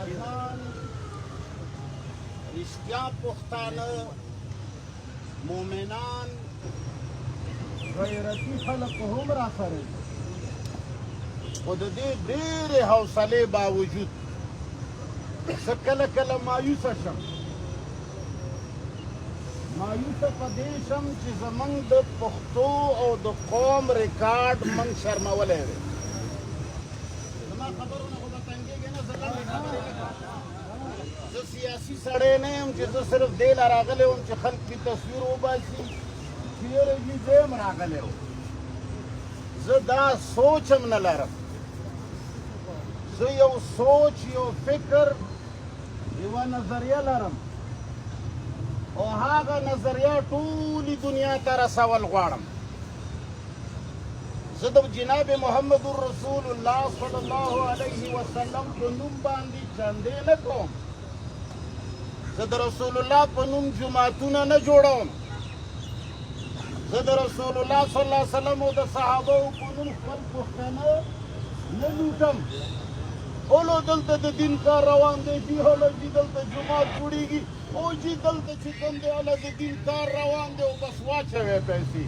خاصان رښتیا پښتانه مؤمنان غیرتي خلک هم را سره دي خو د دې ډېرې حوصلې باوجود زه کله کله مایوسه شم مایوسه په دې شم چې زمونږ د پښتو او د قوم ریکارډ موږ شرمولی دی زما خبرونه خو به تنګېږي نه زه لنډې خبرې نه کوم زه سیاسي سړی نه یم چې زه صرف دې له راغلی وم چې خلک پې تصویر وباسي چې یاره جي زه یم راغلی وم زه دا سوچ هم نه لرم زه یو سوچ یو فکر یوه نظریه لرم او هغه نظریه ټولې دنیا ته رسول غواړم زه د جناب محمد رسول الله صلی الله علیه وسلم په نوم باندې چندې نه کوم زه د رسول الله په نوم جوماتونه نه جوړوم زه د رسول الله صلی الله علیه وسلم او د صحابهو په نوم خپل پښتانه نه لوټم اولو دلته د دین کار روان دی جی هله جي دلته جومات جوړېږي او جي دلته چې کوم دی هله د دین کار روان دی او بس واچوې پیسې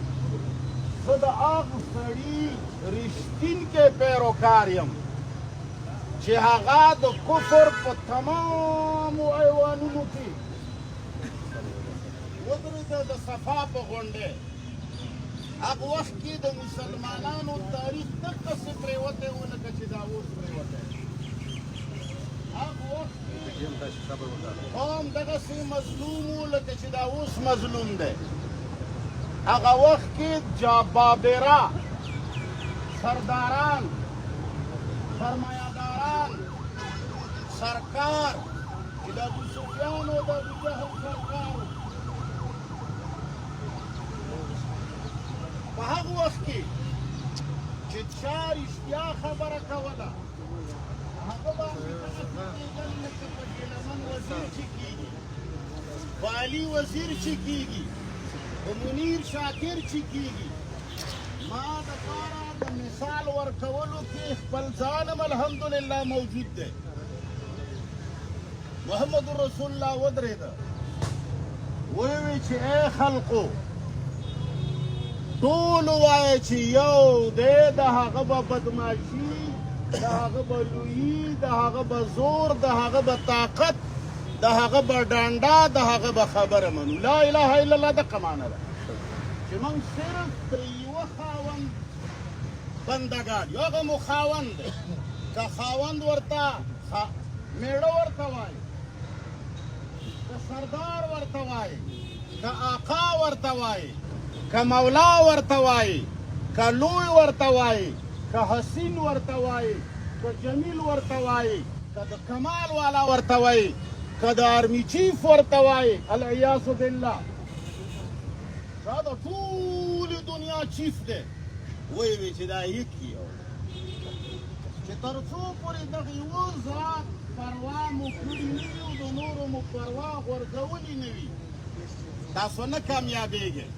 زه د هغه سړي رښتینکی پیروکار یم چې هغه د کفر په تمامو ایوانونو کې ودرېده د صفا په غونډې هغه وخت کې د مسلمانانو تاریخ دقسې پرېوتی و لکه چې دا اوس پرېوتی هغه وخت کې قوم دغسې مظلوم و لکه چې دا اوس مظلوم دی هغه وخت کې جابابره سرداران سرمایه‌داران سرکار چې د ابوسفیان او د ابوجهل سرکار په هغه وخت کې چې چا رښتیا خبره کوله هغه باندې کېدل لکه په ګیلمن وزیر چې کېږي په علي وزیر چې کېږي په منیر شاکر چې کېږي ما دپاره د مثال ورکولو کې خپل ځان هم الحمدلله موجود دی محمد رسول الله ودرېده ویې چې ای خلقو ټول ووایه چې یو دی د هغه به بدماشي د هغه به لویي د هغه به زور د هغه به طاقت د هغه به ډانډا د هغه به خبره منو لا اله الا الله دقه معنی ده چې موږ صرف د یوه خاوند بندګان یو هغه مو خاوند دی که خاوند ورته میړه ورته وایي که سردار ورته وایي که آقا ورته وایي که مولا ورته وایي که لوی ورته وایي که حسین ورته وایي که جمیل ورته وایي که د کمال والا ورته وایي که د آرمي چیف ورته وایي العیاذ بالله دا د ټولې دنیا چیف دی وایي چې دا یک یو چې تر څو پورې دغه یوه ذات پروا مو کړي نه وي او د نورو مو پروا غورځولي نه وي تاسو نه کامیابېږئ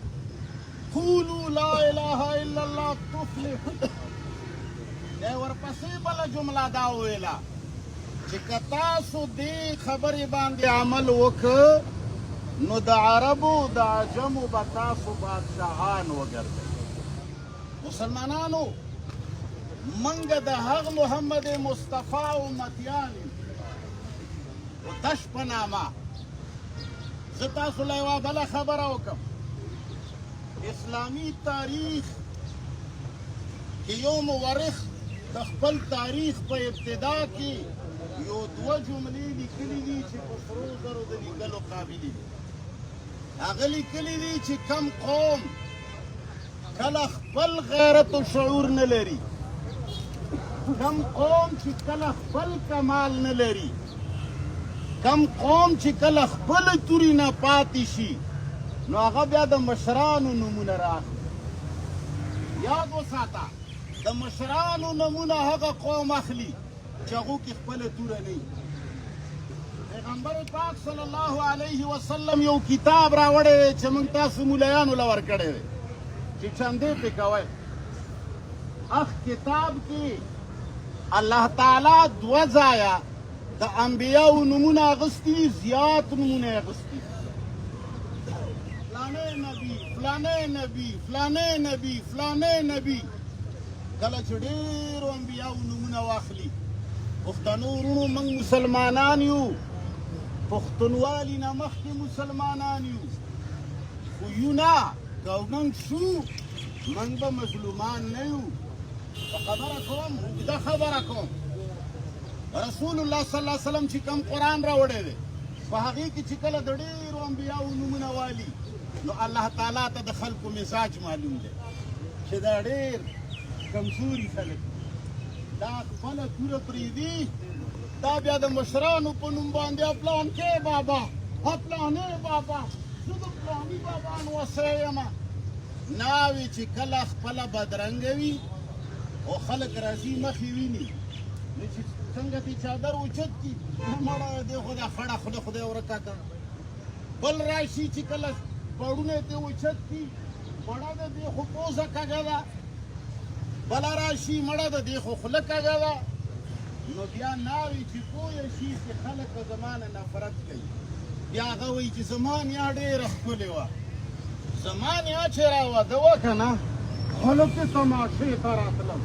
قولوا لا اله الا الله تفلحوا دی ورپسې بله جمله دا وویله چې که تاسو دې خبرې باندې عمل وکړ نو د عربو د عجمو به تاسو بادشاهان وګرځئ مسلمانانو موږ د هغه محمد مصطفی امتیان یو تش په نامه زه تاسو له یوه بله خبره وکړم اسلامي تاریخ کې یو مورخ د خپل تاریخ په ابتدا کې یو دوه جملې لیکلي دي چې په سرو زرو د لیکلو قابلې دي هغه لیکلي دي چې کم قوم کله خپل غیرت و شعور نه لري کم قوم چې کله خپل کمال نه لري کم قوم چې کله خپله توري نه پاتې شي نو هغه بیا د مشرانو نومونه راخلي یاد وساته د مشرانو نومونه هغه قوم اخلي چې هغو کې خپله توره نه وي پیغمبر پاک صلی الله علیه وسلم یو کتاب راوړی دی چې موږ تاسو مولایانو له ورکړی دی چې چندې پې کوئ اخ کتاب کې الله تعالی دوه ځایه د انبیاو نومونه اغوستي زیات نومونه یې اغوستي فلانی نبی فلانی نبی فلانی نبی فلانی نبی کله چې ډېرو انبیاو نومونه واخلي پښتنو وروڼو موږ مسلمانان یو پښتونوالي نه مخکې مسلمانان یو خو یو نه که موږ شو موږ به مظلومان نه یو په خبره کوم اوږده خبره کوم رسول الله صلی الله علیه وسلم چې کوم قرآن راوړی دی په هغې کې چې کله د ډېرو انبیاو نومونه والي نو الله تعالی ته د خلکو مزاج معلوم دی چې دا ډېر کمزوري خلک دا خپله توره پرېږدي دا بیا د مشرانو په نوم باندې پلانکې بابا پلانې بابا زه د پلاني بابا نوسی یم ناوې چې کله خپله بدرنګه وي او خلک راځي مخې ویني نو چې څنګه دې چادر اوچت کي مړه دې خو دا خړه خوله خدای ورکه کړه بل راشي چې کله پړونه دې اوچت کي مړه د دې خو پوزه کږه ده بله راشي مړه د دې خو خوله کږه ده نو بیا ناوې چې پوه شي چې خلک به زما نه نفرت کوي بیا هغه وایي چې زما نیا ډېره ښکلې وه زما نیا چې راواده وه که نه خلک یې تماشې ته راتلم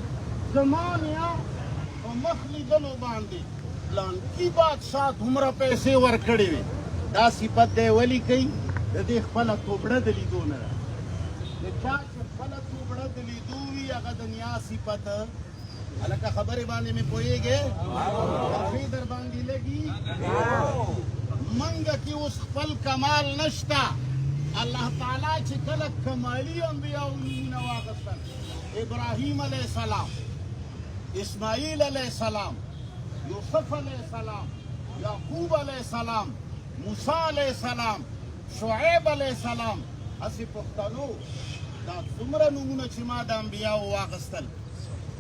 زما نیا په مخ لیدلو باندې پلانکي بادشاه دومره پیسې ورکړې وې دا صفت دی ولې کوي د دې خپله توبړه د لیدو نه ده د چا چې خپله توبړه د لیدو وي هغه د نیا صفت هلکه خبرې باندې مې پوهېږې خوښۍ در باندې لګي منګه کې اوس خپل کمال نشته الله تعالی چې کله کمالي انبیاو نومونه واخیستل ابراهیم علیه السلام اسماعیل علیه السلام یوسف علیه السلام یعقوب علیه السلام موسی علیه السلام شعیب علیه السلام هسې پښتنو دا څومره نومونه چې ما د انبیاو واخیستل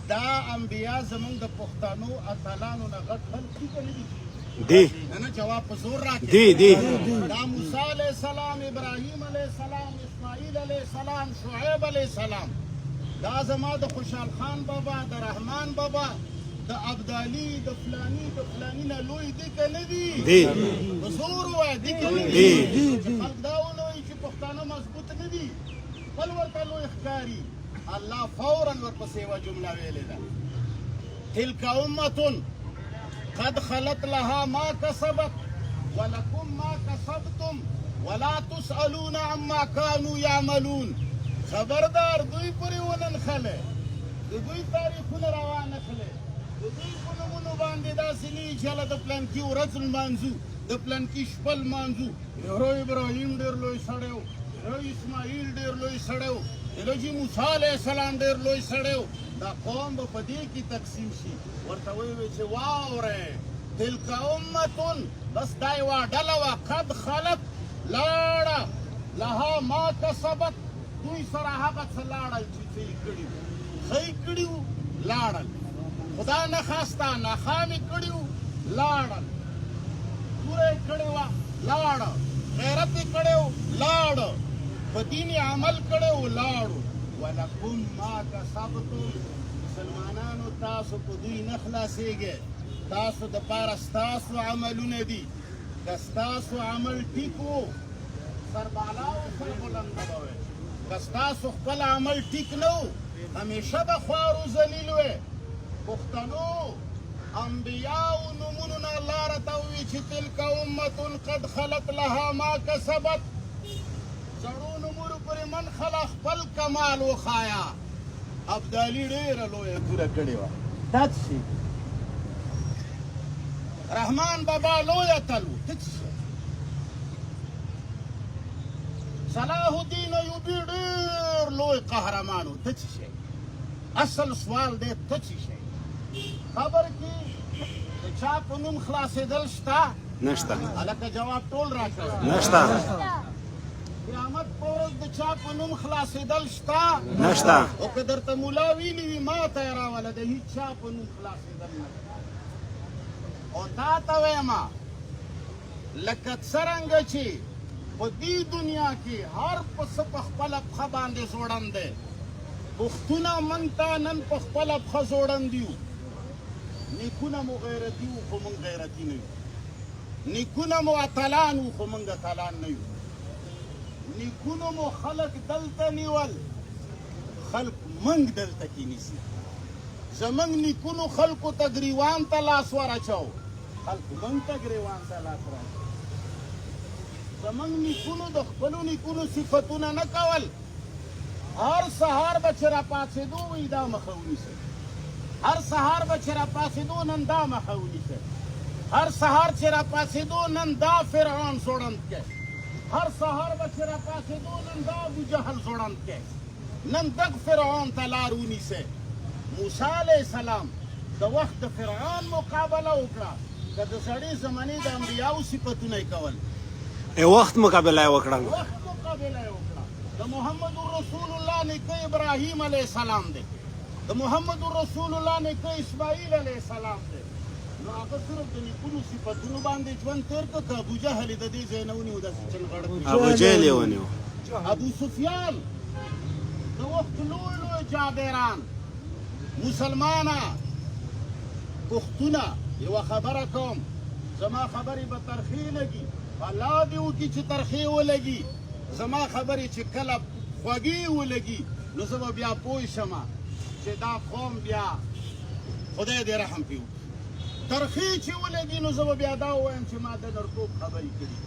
دا انبیا زمونږ د پښتنو اتلانو نه غټ خلک دي که نه دي دی نه جواب په زور راکړي دی دا موسی علیه السلام ابراهیم علیه السلام اسماعیل علیه السلام شعیب علیه السلام دا زما د خوشحال خان بابا د رحمان بابا د ابدالي د فلاني نه لوی دي که نه دي په زور ووایه دي که نه دي چې خلک دا ونه وایي چې پښتانه مضبوط نه دي بل ورته لوی ښکاري الله فورا ورپسې یوه جمله ویلې ده تلک امة قد خلت لها ما کسبت ولکم ما کسبتم ولا تسألون عما كانوا يعملون خبردار دوی پورې وننښلې د دوی تاریخونه راوانخلې د دوی په نومونو باندې داسې نه وي چې هله د پلانکي ورځ لمانځو د پلانکي شپه لمانځو یاره ابراهیم ډېر لوی سړی و یاره اسماعیل ډېر لوی سړی و یاره چې موسی علیه السلام ډېر لوی سړی و دا قوم به په دې کې تقسیم شي ورته ویې چې واورئ تلک امة بس دا یوه ډله وه قد خلت لاړه لها ما کسبت دوی سره هغه څه لاړل چې څه یې کړي وو ښه یې کړي وو لاړل خدا نه خواسته ناخام یې کړي وو لاړل توره یې کړې وه لاړه غیرت یې کړی وو لاړه په دین یې عمل کړی وو لاړو ولکم ما کسبتم مسلمانانو تاسو په دوی نه خلاصېږئ تاسو دپاره ستاسو عملونه دي که ستاسو عمل ټیک و سربالا و سربلنده به وی که ستاسو خپل عمل ټیک نه و همیشه به خوار و ذلیل وی پښتنو انبیاو نومونو نه الله راته ووایي چې تلک امة قد خلت لها ما کسبت زړو نومونو پورې منخله خپل کمال وښایه ابدالي ډېره لویه توره کړې وه دا څه شي رحمان بابا لوی اتل و ته څه شی صلاح الدین ایوبي ډېر لوی قهرمان و ته څه شی اصل سوال دی ته څه شی خبر کې د چا په نوم خلاصېدل شته نشته هلکه جواب ټول راکوه نشته قیامت په ورځ د چا په نوم خلاصېدل شته نشته او که درته ملا ویلي وي ما ته یې راوله د هېڅ چا په نوم خلاصېدل نه او تا ته وایم لکه څرنګه چې په دې دنیا کې هر پسه په خپله پښه باندې ځوړند دی پښتونه موږ ته نن په خپله پښه ځوړند یو نیکه نیکونه مو غیرتي وو خو موږ غیرتي نه یو نیکونه مو اتلان وو خو موږ اتلان نه یو نیکونو مو خلق دلته نیول خلق موږ دلته کې نیسي زموږ نیکونو خلقو ته ګریوان ته لاس ورچو خلق موږ ته ګریوان ته لاس ورچو زموږ نیکونو د خپلو نیکونو صفتونه نه کول هر سهار به چې راپاڅېدو وایي دا مخه ونیسئ هر سهار به چې راپاڅېدو نن دا مخه ونیسئ هر سهار چې راپاڅېدو نن دا فرعون زوړند کړئ هر سهار به چې راپاڅېدو نن دا ابوجهل زوړند کړئ نن دغ فرعون ته لار ونیسئ موسی علیه السلام د وخت د فرعون مقابله وکړه که د سړي زمانې د انبیاو صفتونه یې کول وخت مقابله یې وکړه وخت مقابله یې وکړه د محمد رسول الله نیکه ابراهیم علیه السلام دی د محمد رسول الله نیکه اسماعیل علیه السلام دی نو هغه صرف د نیکونو صفتونو باندې ژوند تېر کړه که ابوجهل یې د دې ځای نه ونیو داسې چنغړ کړي ابوجهل یې ونیو ابو سفیان د وخت لوی لوی جابران مسلمانه پښتونه یوه خبره کوم زما خبرې به ترخې لګي الله دې وکړي چې ترخې ولګي زما خبرې چې کله خوږې ولګي نو زه به بیا پوه شم چې دا قوم بیا خدای دې رحم پرې وکړي ترخې چې ولګي نو زه به بیا دا ووایم چې ما د نرتوب خبرې کړي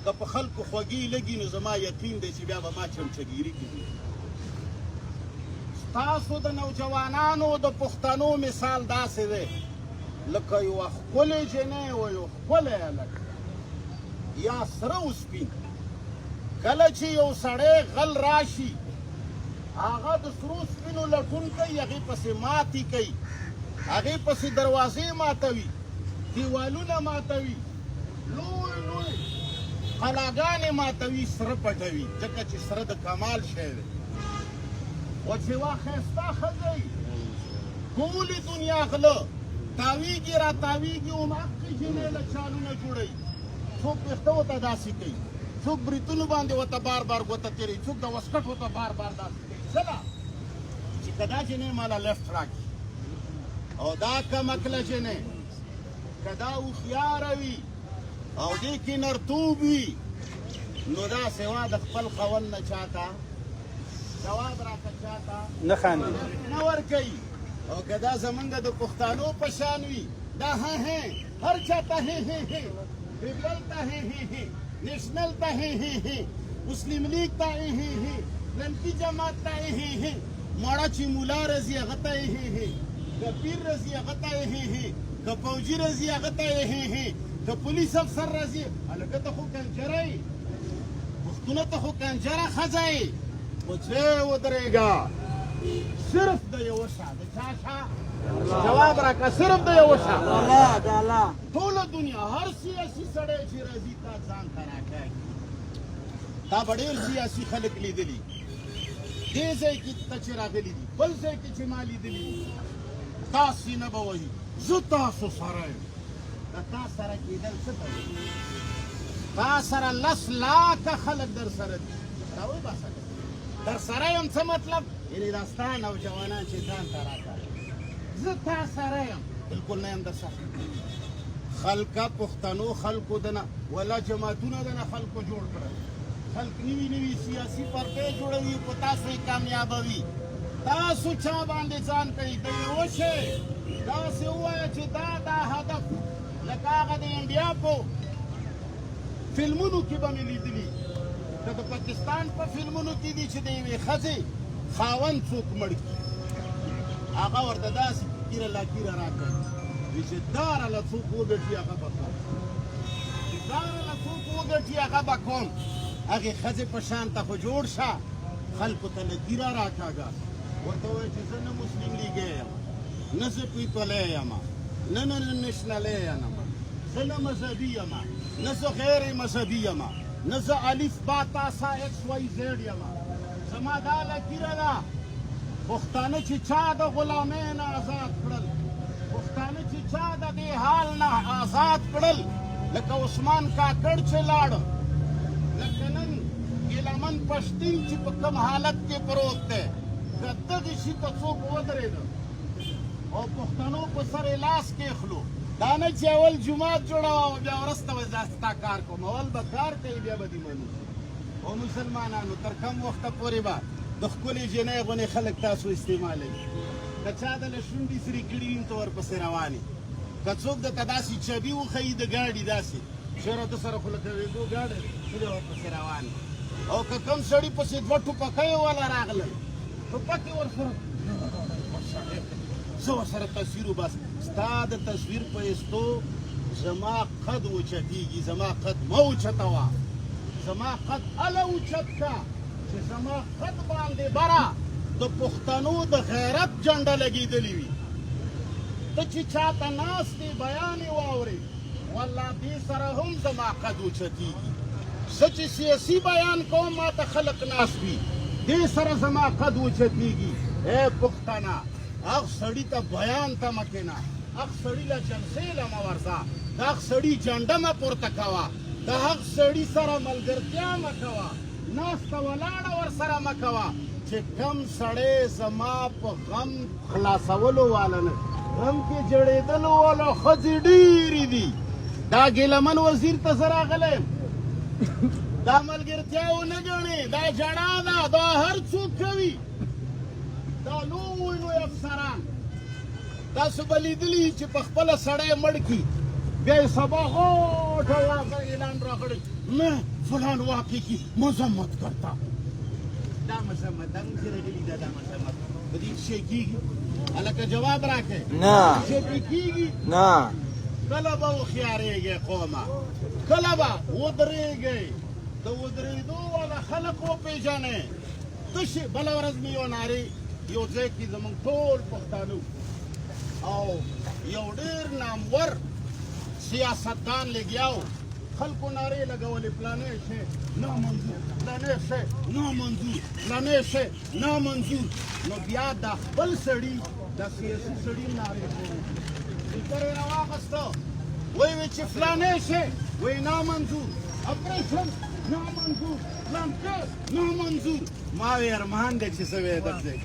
که په خلکو خوږې لګي نو زما یقین دی چې بیا به ما چمچهګیري کړي ستاسو د نوجوانانو د پښتنو مثال داسې دی لکه یوه ښکلې جنۍ و یو ښکلی هلک یا سره و سپین کله چې یو سړی غل راشي هغه د سرو سپینو لټون کوي هغې پسې ماتې کوي هغې پسې دروازې ماتوي دیوالونه ماتوي لوی لوی قلاګانې ماتوي سره پټوي ځکه چې سره د کمال شی دی و چې وا ښایسته ښځه وي ټولې دنیا غله تاویږي را تاویږي هماغې جینۍ له چالونه جوړوي څوک ویښته ورته داسې کوي څوک بریتونو باندې ورته بار بار ګوته تېروي څوک د وسکټ ورته بار بار داسې کوي ځکه چې که دا جینۍ ماله لیفټ راکړي او دا کمکله جینۍ که دا هوښیاره وي او دې کې نرتوب وي نو دا سوا د خپل خاوند نه چاته جواب راکړه چاته نه خاندي نه ورکوي او که دا زمونږ د پښتانو په شان وي دا هر چاته لیبرل ته نیشنل ته مسلم لیگ ته لنکی جماعت ته ماړه چې مولا رځي هغه ته که پیر رځي هغه ته که فوجي رځي هغه ته که پولیس افسر رځي هلکه ته خو کنجره یې پښتونه ته خو کنجره ښځه یې پچې ودرېږه صرف د یوه شا د چا شا جواب راکړه صرف د یوه شا ټوله دنیا هر سیاسي سړی چې راځي تا ځان ته راکړی تا به ډېر سیاسي خلک لیدلي دې ځای کې ته چې راغلي دي بل ځای کې چې ما لیدلي دي تا سینه به وهي زه تاسو سره یم د تا سره کېدل څه ته وایي تا سره 10 لاکه خلک در سره دي راوایي باسه در سره یم څه مطلب یعنې دا ستا نوجوانان چې ځان ته راکړه زه تا سره یم بلکل نه یم در سره خلکه پښتنو خلکو دنه ولا جماعتونه دنه خلکو جوړ کړل خلک نوي نوي سیاسي پارټۍ جوړوي په تاسو یې کامیابوي تاسو چا باندې ځان کوي د یوه شی داسې ووایه چې دا هدف لکه هغه د انډیا په فلمونو کې به مې لیدلي که د پاکستان په فلمونو کې دي چې د یوې ښځې خاوند څوک مړ کړي هغه ورته داسې کیره لاکیره راکوي وایي چې داره له څوک وګټي هغه به کوم چې داره له څوک وګټي هغه به کوم هغې ښځې په شان ته خو جوړ شه خلکو ته لکیره راکاږه ورته وایي چې زه نه مسلم لیګی یم نه زه پیپلی یم نه نشنلی یم زه نه مذهبي یم نه زه غیر مذهبي یم نه زه الف با تا سا ایکس وای زیډ یم زما دا لکیره ده پښتانه چې چا د غلامۍ نه آزاد کړل پښتانه چې چا د دې حال نه آزاد کړل لکه عثمان کاکړ چې لاړ لکه نن ګیلمن پښتین چې په کوم حالت کې پروت دی که دغې شي ته څوک ودرېده او پښتنو په سر یې لاس کېښلو دا نه چې اول جومات جوړوه او بیا وروسته به زه ستا کار کوم اول به کار کوي بیا به دې منو او مسلمانانو تر کم وخته پورې به د ښکلې جنۍ غوندې خلک تاسو استعمالوي که چا دله شونډې سرې کړي وي ته ورپسې روان یې که څوک درته داسې چبي وښیي د ګاډي داسې چېرې ده سره خو لکه وېدو ګاډی ته دې ورپسې روان یې او که کوم سړي پسې دوه ټوپکۍ والا راغلل ټوپک یې ورسره زه ورسره تصویر وباسم ستا د تصویر په ایستو زما قد اوچتېږي زما قد مه اوچتوه زما قد هله اوچت که چې زما قد باندې بره د پښتنو د غیرت جنډه لګېدلې وي ته چې چاته ناست یې بیان یې واورې والله دې سره هم زما قد اوچتېږي زه چې سیاسي بیان کوم ما ته خلق ناست وي دې سره زما قد اوچتېږي ای پښتنه هغ سړي ته بیان ته مه کښېنه هغ سړي له جلسې له مه ورځه د هغ سړي جنډه مه پورته کوه د هغ سړي سره ملګرتیا مه کوه ناسته ولاړه ورسره مه کوه چې کم سړی زما په غم خلاصولو والا نه غم کې جړېدلو والا ښځې ډېرې دي دا ګیلمن وزیر ته زه راغلی دا ملګرتیا ونه ګڼې دا جړا ده دا هر څوک کوي دا لوی لوی افسران تاسو به لیدلي چې په خپله سړی مړ کړي بیا یې سبا غوټه اعلان راکړی میں فلان واقع کی مذمت کرتا دا مذمت دا موږ راغلي دا مذمت په دې شی کېږي هلکه جواب راکړئ نه شی پې کېږي نه کله به هوښیارېږئ قومه کله به ودرېږئ د ودرېدو والا خلق وپېژنئ تشې بله ورځ مې یو نارې یو ځای کې زموږ ټول پښتانه او یو ډېر نامور سیاستدان لګیا و خلکو نارې لګولې فلانی شی نامنظور فلانی شی نامنظور فلانی شی نامنظور نو بیا دا خپل سړي دا سیاسي سړي نارې سپیکر یې راواخیسته وایي وی چې فلانی شی وایي نامنظور اپریشن نامنظور فلانکه نامنظور ما وی ارمان دی چې څه وی درځئ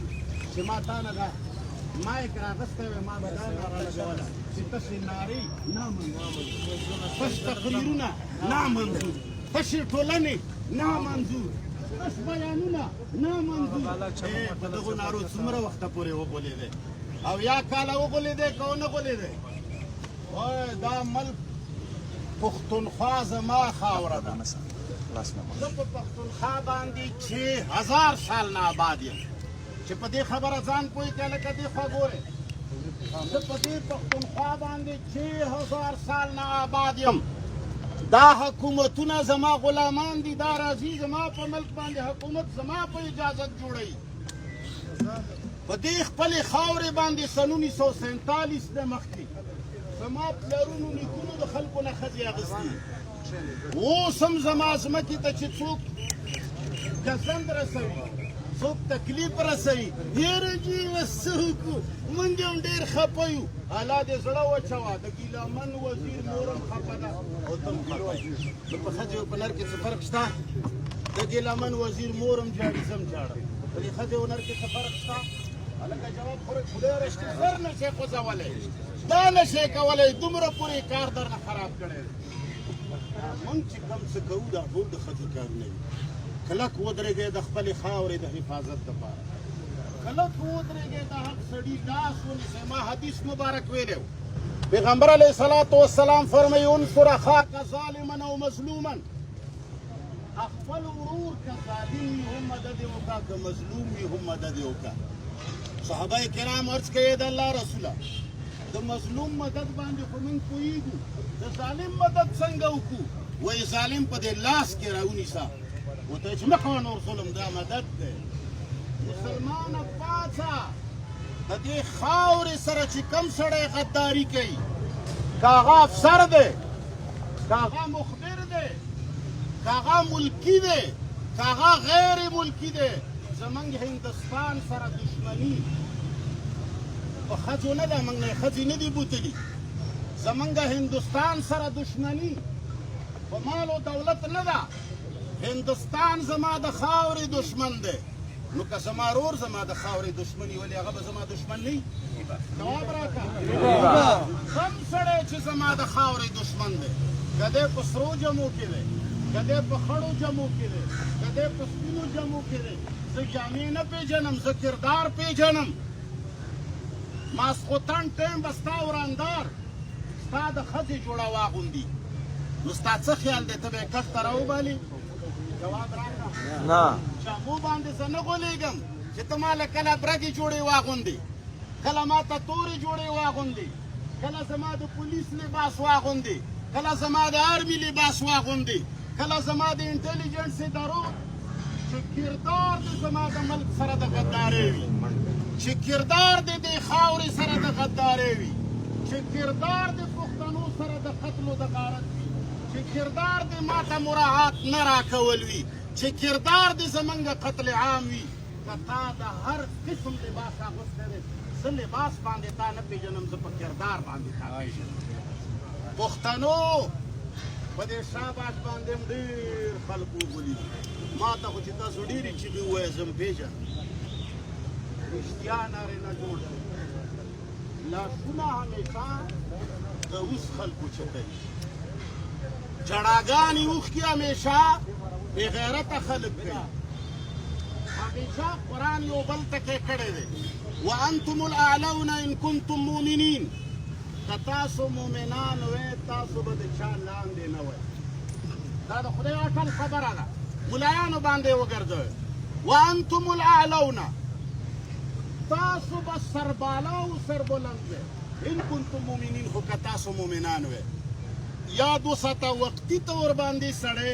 چې ما تا نه دا مایک راغستی وی ما به دا ناره لګوله چې تشې نارې نامنظور تش تقریرونه نامنظور تشې ټولنې نامنظور تش بیانونه نامنظور په دغو نارو څومره وخته پورې وغولېدی او یا کاله وغولېدی که ونه غولېدی وای دا ملک پښتونخوا زما خاوره ده زه په پښتونخوا باندې 6000 سال نه آباد یم چې په دې خبره ځان پوه کړه لکه دې خوا ګورې زه په دې پښتونخوا باندې 6000 سال نه آباد یم دا حکومتونه زما غلامان دي دا راځي زما په ملک باندې حکومت زما په اجازت جوړوي په دې خپلې خاورې باندې سن 1947 نه مخکې زما پلرونو نیکونو د خلکو نه ښځې اخیستي اوس هم زما ځمکې ته چې څوک ګزند رسوي څوک تکلیف رسوي هېره جي اوس څه وکړو موږ هم ډېر خفه یو الله دې زړه وچوه د ګیلامن وزیر مور هم خفه ده او ته هم خفه یې نو په ښځې او په نر کې څه فرق شته د ګیلامن وزیر مور هم جاړي زه هم جاړم په دې ښځې او نر کې څه فرق شته هلکه جواب خورئ خدای رښتیا زر نه شئ خوځولی دا نه شئ کولی دومره پورې کار درنه خراب کړی دی موږ چې کوم څه کوو دا ټول د ښځو کارونه وي کلک ودرېږئ د خپلې خاورې د حفاظت دپاره کلک ودرېږئ د حق سړي لاس ونیسئ ما حدیث مبارک ویلی و پیغمبر علیه الصلاة والسلام فرمایي انصر اخاک ظالما او مظلوما خپل ورور که ظالم وي هم مدد یې وکړه که مظلوم وي هم مدد یې وکړه صحابه کرام عرض کوي د الله رسوله د مظلوم مدد باندې خو موږ پوهېږو د ظالم مدد څنګه وکړو وایي ظالم په دې لاس کې راونیسه ورته چې مه کوه نور ظلم دا مدد دی مسلمانه پاڅه د دې خاورې سره چې کم سړی غداري کوي که هغه افسر دی که هغه مخبر دی که هغه ملکي دی که هغه غیر ملکي دی زمونږ هندوستان سره دشمني په ښځو نه ده موږ نه ښځې نه دي بوتلي زمونږ هندوستان سره دشمني په مال و دولت نه ده هندوستان زما د خاورې دشمن دی نو که زما رور زما د خاورې دشمن وي ولې هغه به زما دشمن نه وي جواب راکړه کوم سړی چې زما د خاورې دشمن دی که دی په سرو جمو کې دی که دی په خړو جمو کې دی که دی په سپینو جمو کې دی زه جامې نه پېژنم زه کردار پېژنم ماسخوتن ټیم به ستا ورندار ستا د ښځې جوړه واغوندي نو ستا څه خیال دی ته به یې کټ ته راوبالې جواب راکړه نه جامو باندې زه نه غولېږم چې ته ما له کله برګې جوړې واغوندې کله ما ته تورې جوړې واغوندې کله زما د پولیس لباس واغوندې کله زما د آرمي لباس واغوندې کله زما د انټلیجنس ادارو چې کردار دې زما د ملک سره د غدارې وي چې کردار دې د خاورې سره د غدارې وي چې کردار دې پښتنو سره د قتل و د غارت وي چې کردار دې ما ته مراعات نه راکول وي چې کردار دې زمونږ قتل عام وي که تا د هر قسم لباس اغوستی دی زه لباس باندې تا نه پېژنم زه په کردار باندې تا پېژنم پښتنو په دې شاباش باندې هم ډېر خلک وغولي ما ته خو چې تاسو ډېرې چیغې ووایه زه هم پېژنم رښتیا نارینه جوړ شي لاسونه همیشه د اوس خلکو چټوي جړاګانې اوښکې همیشه بېغیرته خلک کوي همیشه قرآن یو بل ټکی کړی دی وانتم الاعلون ان کنتم مؤمنین که تاسو مؤمنان وئ تاسو به د چا لاندې نه وئ دا د خدای اټل خبره ده ملایانو باندې وګرځوئ وانتم الاعلون تاسو به سربالا او سربلند وئ ان کنتم مؤمنین خو که تاسو مؤمنان وئ یاد وساته وقتي طور باندې سړی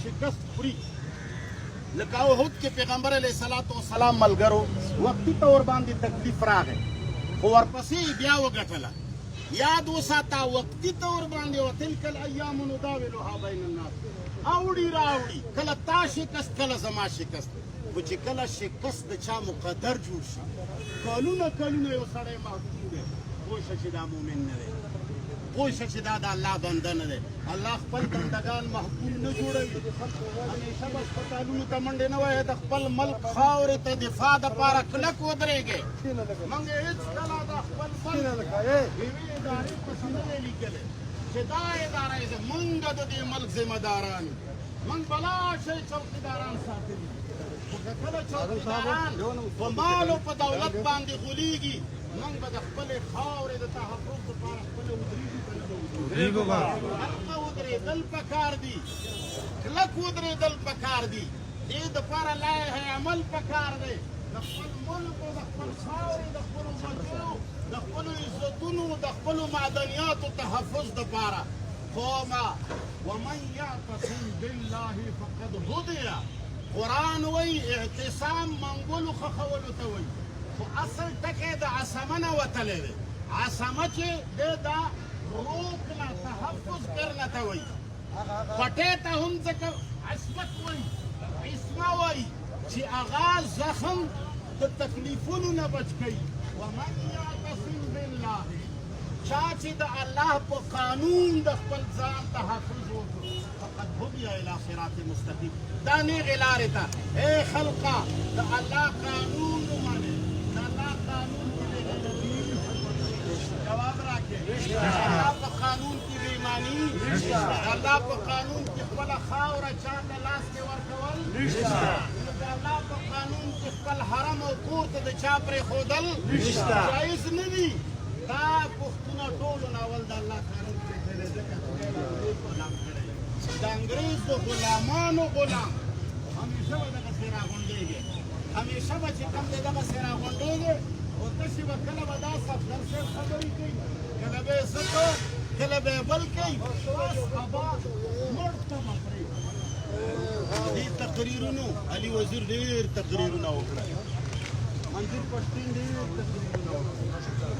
شکست خوري لکه احد کې پیغمبر علیه الصلاة والسلام ملګرو وقتي طور باندې تکلیف راغی خو ورپسې بیا وګټله یاد وساته وقتي طور باندې وتلک الایام نداولها بین الناس اوړي راوړي کله تا شکست کله زما شکست خو چې کله شکست د چا مقدر جوړ شي کلونه کلونه یو سړی محکوم دی پوه شه چې دا مؤمن نه دی پوه شه چې دا د الله بنده نه دی الله خپل بندګان محکوم نه جوړوي همیشه به هسپتالونو ته منډې نه وایي د خپل ملک خاورې ته دفاع دپاره کلک ودرېږئ موږ هېڅکله د خپل ملک یوې ادارې پسې نه دی لیکلی چې دا اداره یې موږ د دې ملک ذمه داران یو موږ بلا شی چوکیداران ساتلي خو که کله چوکیداران په مال او په دولت باندې غولېږي موږ به د خپلې خاورې د تحفظ دپاره خپله ودرېږو که نه به ودرېږو هلته ودرېدل پکار دي کلک ودرېدل پکار دي دې دپاره لایحه عمل پکار دی د خپل ملک او د خپل خاورې د خپلو بچو د خپلو عزتونو د خپلو معدنیاتو تحفظ دپاره قومه ومن یعتصم بالله فقد هدی قرآن وی اعتصام منګولو خښولو ته وی خو اصل ټکی د عصمه نه وتلی دی عصمه چې دی دا روکله تحفظ کرنه ته وی پټې ته هم ځکه عصمت وی عصمه وی چې هغه زخم د تکلیفونو نه بچ کوي ومن یعتصم بالله چا چې د الله په قانون د خپل ځان تحفظ وکړو فقد هدی الی صراط مستقیم دا نیغې لارې ته ای خلقه د الله قانون ومنئ د الله قانون کې جواب راکړئ د الله په قانون کې بېایماني د الله په قانون کې خپله خاوره چا ته لاس کې ورکول د الله په قانون کې خپل حرم او کور ته د چا پرېښودل جایز نه دي دا پښتونه ټولو ناول د الله قانون پرېښی دی ځکه خدای له دوی غلام کړی د انګریز د غلامانو غلام همیشه به دغسې راغونډېږي همیشه به چې کوم دی دغسې راغونډېږي او تاسې به کله به دا صفدر صاحب خبرې کوي کله به یې څه کوي کله به یې بل کوي اوس ابا مړ تمه پرېږدي دې تقریرونو علي وزیر ډېر تقریرونه وکړل منظور پښتین ډېر تقریرونه وکړل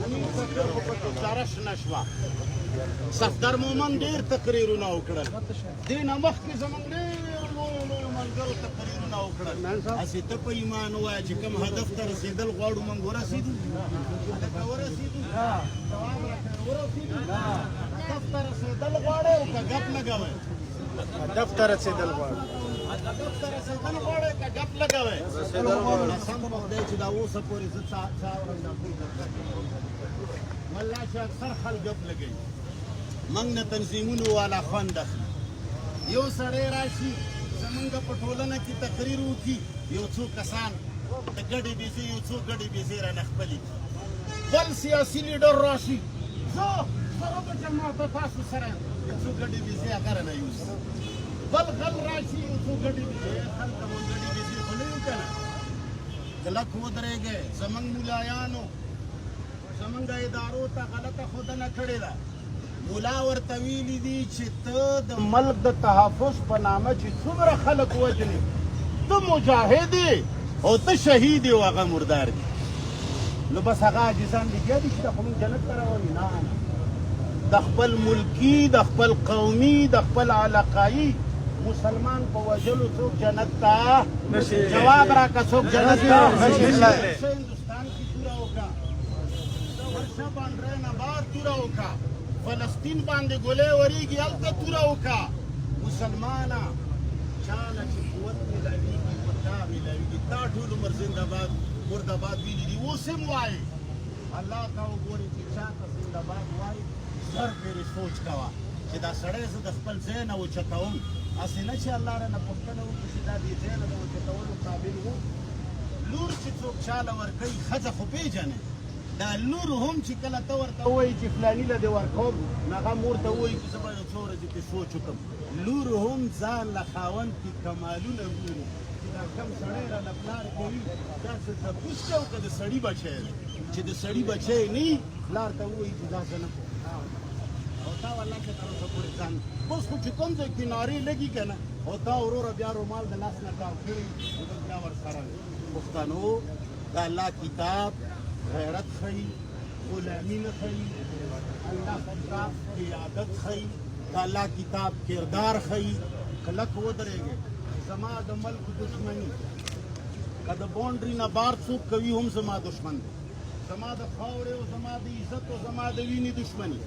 امین صفدر خو پکې چاره شنه شوه صفدر مومن ډېر تقریرونه وکړل دې نه مخکې زموږ ډېر لویو لویو ملګرو تقریرونه وکړل هسې ته په ایمان ووایه چې کوم هدف ته رسېدل غواړو موږ ورسېدو هلکه ورسېدو جواب راکړه ورسېدو هدف ته رسېدل غواړئ او که ګپ لګوئ هدف ته رسېدل غواړو ګپ ته رسېدل غواړئ که ګپ لګوئ؟ قسم په خدای چې دا اوسه پورې زه چا اورم دا ټول ګپ لګوي. والله چې اکثر خلک ګپ لګوي. موږ نه تنظیمونو والا خوند اخلي. یو سړی راشي زمونږ په ټولنه کې تقریر وکړي، یو څو کسان د ګډې بیزې یو څو ګډې بیزې رانه خپلې کړي. بل سیاسي لیډر راشي، زه سره به جماعت تاسو سره یو څو ګډې بیزې هغه رانه یوسي. بل غل راشي یو څو ګډې بیزې، هلته مو ګډې بیزې خو نه یو که نه. کلک ودرېږئ. زمونږ ملایانو زمونږ ادارو ته غلطه ښودنه کړې ده. مولا ورته ویلي دي چې ته د ملک د تحفظ په نامه چې څومره خلک وژنې، ته مجاهد یې او ته شهید یې او هغه مردار دي. نو بس هغه عاجزان لګیا دي چې دا خو موږ جنت ته راولي. نه، د خپل ملکي، د خپل قومي، د خپل علاقایي مسلمان په وژلو څوک جنت ته جواب راکړه، څوک جنت ته هندوستان کې توره وکړه، د ورشه باندرۍ نه بار توره وکړه، فلسطین باندې ګولۍ ورېږي هلته توره وکړه. مسلمانه چاله چې قوت میلاویږي په تا میلاویږي. تا ټول عمر زندهباد مردهباد ویلي دي، اوس هم وایې. الله ته وګورې چې چا ته زندهباد وایي، زر پېرې سوچ کوه چې دا سړی زه د خپل ځای نه اوچتوم. هسې نه چې الله رانه پوښتنه وکړي چې دا دې ځای نه د اوچتولو قابل و. لور چې څوک چاله ورکوي، ښځه خو پېژنې. دا لور هم چې کله ته ورته ووایي چې فلاني له دې ورکوم، نو هغه مور ته ووایي چې زه به یو څو ورځې کې سوچ وکړم. لور هم ځان له خاوند کې کمالونه ګوري چې دا کوم سړی رانه پلار کوي، داسې تپوس کوه که د سړي بچی دی. چې د سړي بچی نه وي، پلار ته ووایي چې دا زه نه کوم. او تا والله چې تر اوسه پورې ځان اوس خو چې کوم ځای کې نارې لګي که نه، او تا وروره بیا رومال د لاس نه تاو کړي، نو بیا ورسره پښتنو د الله کتاب غیرت ښیي، غلامي نه ښیي، الله کتاب قیادت ښیي، د الله کتاب کردار ښیي. کلک ودرېږئ. زما د ملک دشمني که د باونډري نه بار څوک کوي هم زما دشمن دی. زما د خاورې او زما د عزت او زما د وینې دشمني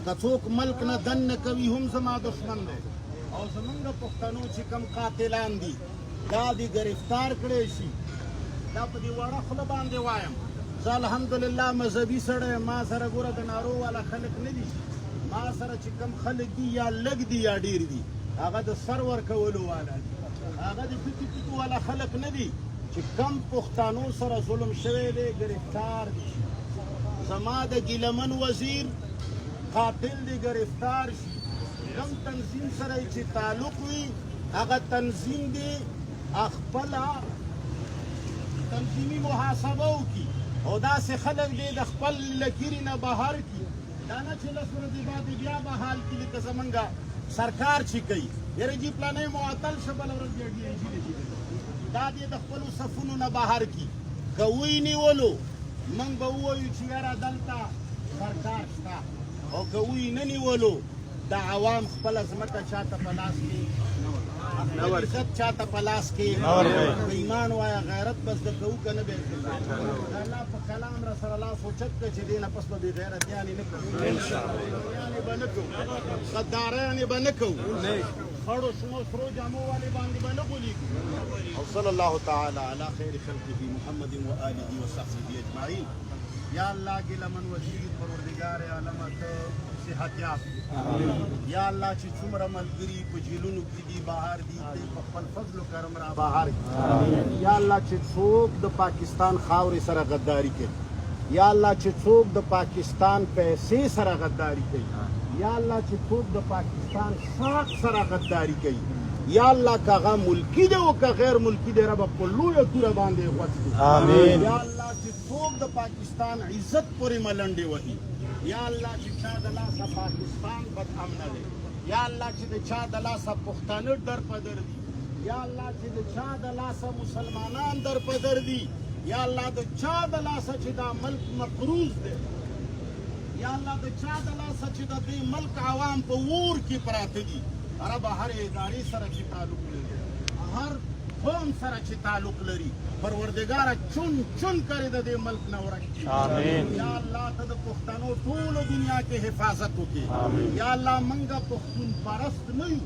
که څوک ملک نه دننه کوي هم زما دشمن دی. او زمونږ پښتنو چې کوم قاتلان دي، دا دې ګرفتار کړی شي. دا په دې وړه خوله باندې وایم، زه الحمدلله مذهبي سړی یم. ما سره ګوره د نارو والا خلک نه دي. ما سره چې کوم خلک دي، یا لږ دي یا ډېر دي، هغه د سر ورکولو والا دي. هغه د ټوټو ټوټو والا خلک نه دي. چې کم پښتانو سره ظلم شوی دی، ګرفتار دي. زما د ګیلمن وزیر قاتل دی، ګرفتار شي. کم تنظیم سره چې تعلق وي، هغه تنظیم دی خپله تنظیمي محاسبه وکړي، او داسې خلک دی د خپل لکیرې نه بهر کړي. دا نه چې لس ورځې بعد بیا به حال کړي لکه زمونږ سرکار چې کوي، یاره جي پلانی معطل شه، بله ورځ بیا ډي دا دې د خپلو صفونو نه بهر کړي. که ویې نیولو، موږ به ووایو چې یاره دلته سرکار شته، او که ویې نه نیولو، د عوام خپله ځمکه چاته په لاس کې نه ورکوي، عزت چاته په لاس کې نه ورکوي. په ایمان وایه غیرت به زده کوو که نه به یې د الله په کلام را سره لاس اوچت کړه چې دې نه پس به بې غیرتیانې نه کوو، غیرتیانې به نه کوو، غداریانې به نه کوو، خړو شنو سرو جامو والې باندې به نه غولېږو. او صلی الله تعالی علی خیر خلقه محمد و آله و صحبه اجمعین. یا الله ګیلمن وزیر پروردګار عالم ته صحت یاب. یا الله چې څومره ملګري په جیلونو کې دي، بهر دي، په خپل فضل و کرم را بهر کړي. یا الله چې څوک د پاکستان خاورې سره غداري کوي، یا الله چې څوک د پاکستان پیسې سره غداري کوي، یا الله چې څوک د پاکستان ساق سره غداري کوي، یا الله که هغه ملکي دی او که غیر ملکي دی، ربه په لویه توره باندې غوڅ کړي. یا الله چې څوک د پاکستان عزت پورې ملنډې وهي، یا الله چې چا د لاسه پاکستان بد امنه دی، یا الله چې د چا د لاسه پښتانه در په در دي، یا الله چې د چا د لاسه مسلمانان در په در دي، یا الله د چا د لاسه چې دا ملک مقروض دی، یا الله د چا د لاسه چې د دې ملک عوام په اور کې پراته دي، ربه هر ادارې سره چې تعلق لري، هر قوم سره چې تعلق لري، پروردګاره چون چون کړې د دې ملک نه ورک کړي. یا الله ته د پښتنو ټولو دنیا کې حفاظت وکړي. یا الله موږ پښتون پرست نه یو،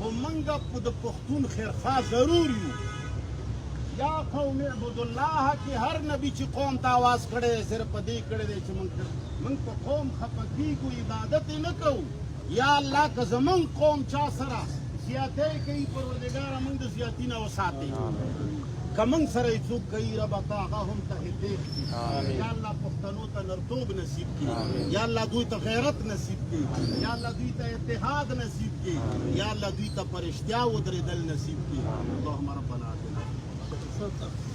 خو منګه په د پښتون خیرخوا ضرور یو یا قوم اعبد الله کې هر نبی چې قوم ته آواز کړی دی صرف په دې کړی دی چې موږ په قوم خفه کېږو عبادت یې نه کوو یا الله که زمونږ قوم چا سره زیاتی کوي پروردګاره موږ د زیاتي نه وساتې که موږ سره یې څوک کوي ربه ته هغه هم تهدید کړي یا الله پښتنو ته نرتوب نصیب کړي یا الله دوی ته غیرت نصیب کړي یا الله دوی ته اتحاد نصیب کړي یا الله دوی ته په رښتیا ودرېدل نصیب کړي اللهم ربنا آتنا